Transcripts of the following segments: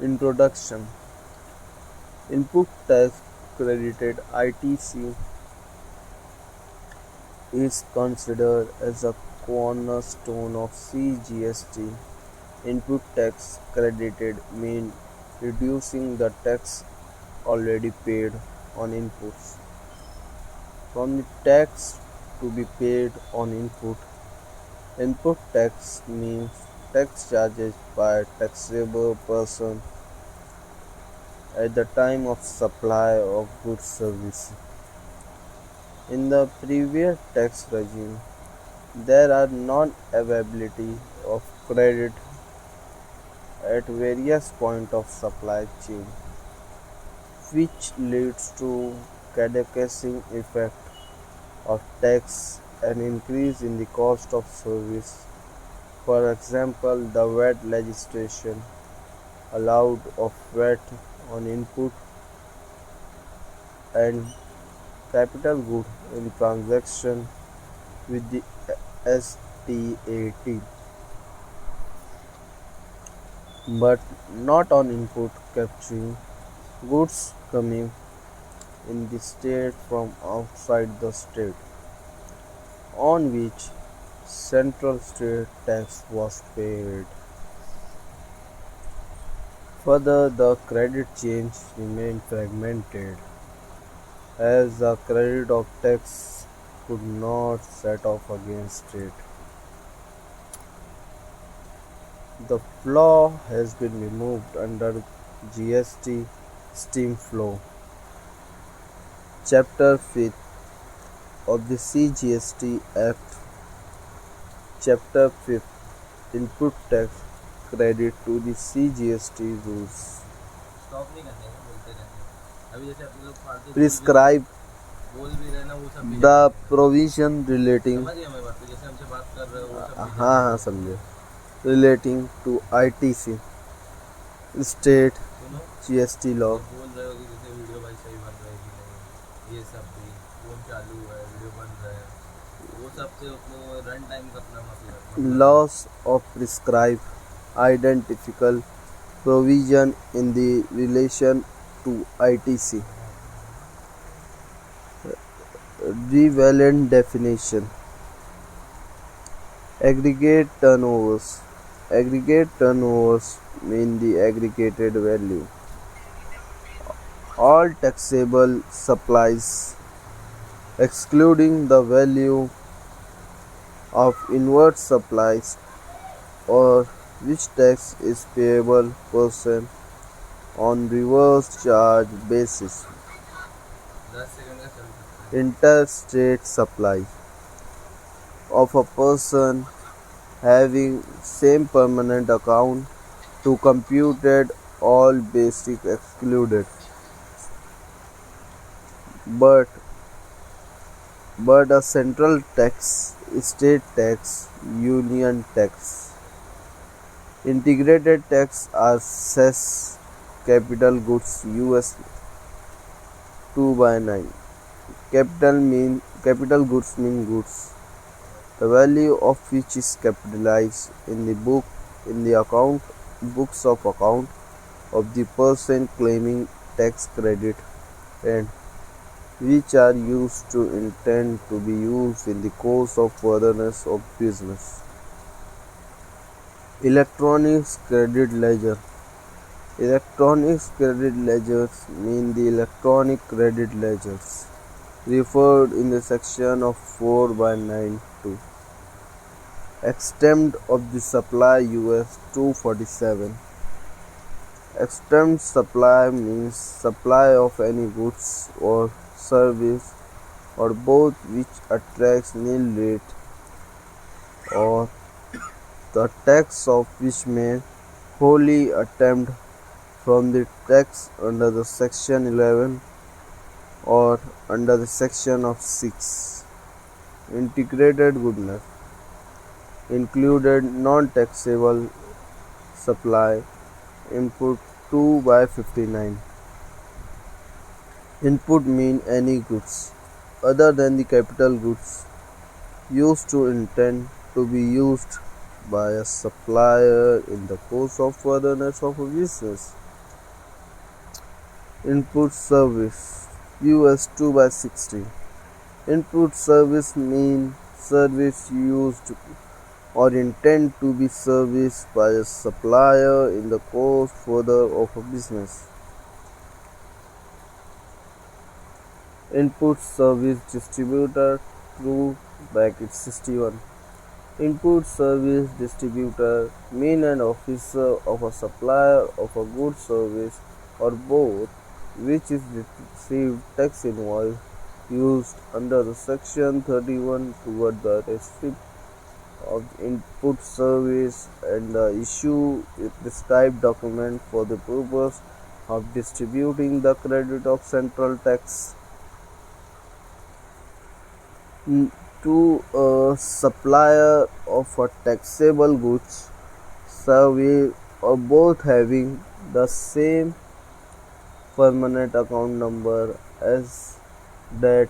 Introduction. Input tax credited ITC is considered as a cornerstone of CGST. Input tax credited means reducing the tax already paid on inputs from the tax to be paid on input. Input tax means tax charged by a taxable person at the time of supply of goods service. In the previous tax regime, there are non-availability of credit at various points of supply chain, which leads to cascading effect of tax and increase in the cost of service. For example, the VAT legislation allowed of VAT on input and capital good in transaction with the STAT, but not on input capturing goods coming in the state from outside the state, on which central state tax was paid. Further, the credit chain remained fragmented, as the credit of tax could not set off against it. The flaw has been removed under GST Steam Flow, Chapter 5 of the CGST Act, Chapter 5 Input Tax Credit to the CGST Rules. Stop नहीं करने का, बोलते रहने का। अभी जैसे अपने लोग फालतू Prescribe बोल भी रहे ना, वो सब भी the नहीं करने provision relating समझ गए हमारी बात को, जैसे हमसे बात कर रहे हो वो सब भी हाँ हाँ समझे relating to ITC state सुनो। GST law. जब बोल रहे हो कि जैसे वीडियो भाई सही बन रहा है कि नहीं, ये सब भी फोन चालू है, वीडियो बन रहा है, वो सब से अपने रन टाइम का अपना मतलब Laws of prescribe identical provision in the relation to ITC. Relevant definition. Aggregate turnovers. Aggregate turnovers mean the aggregated value. All taxable supplies, excluding the value of inward supplies or which tax is payable person on reverse charge basis. 10 second का चल सकता है। Interstate supply of a person having same permanent account to computed all basic excluded, but a central tax, state tax, union tax, integrated tax are cess capital goods US 2/9. Capital goods mean goods, the value of which is capitalized in the books of account of the person claiming tax credit, and which are used to intend to be used in the course of furtherance of business. Electronic credit ledger. Electronic credit ledgers mean the electronic credit ledgers referred in the section of 4/9 extent of the supply US 247. Extent supply means supply of any goods or service or both which attracts nil rate or the tax of which may wholly attempt from the tax under the section 11 or under the section of 6. Integrated goodness included non-taxable supply input 2/59. Input mean any goods other than the capital goods used to intend to be used by a supplier in the course of furtherance of a business. Input service US 2 by 60. Input service means service used or intend to be serviced by a supplier in the course further of a business. Input service distributor 2 bracket 61. Input service distributor mean an officer of a supplier of a good service or both which is received tax invoice used under the section 31 toward the receipt of input service and the issue a prescribed document for the purpose of distributing the credit of central tax to a supplier of a taxable goods, service or both having the same permanent account number as that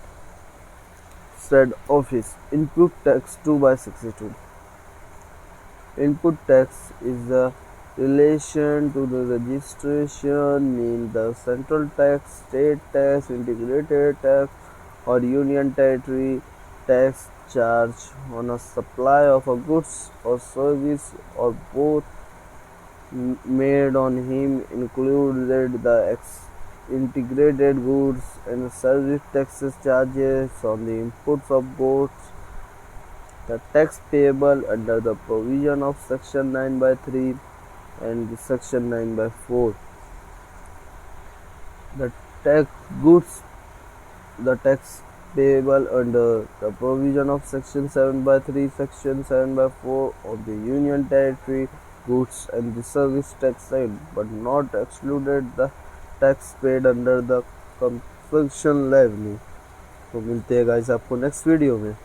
said office. Input tax 2 by 62. Input tax is the relation to the registration mean the central tax, state tax, integrated tax or union territory tax charge on a supply of a goods or service or both made on him included the integrated goods and service taxes charges on the inputs of both the tax payable under the provision of section 9 by 3 and the section 9 by 4. The tax goods the tax payable under the provision of section 7 by 3 section 7 by 4 of the union territory goods and the service tax side but not excluded the tax paid under the construction revenue. तो मिलते हैं guys आपको next video में।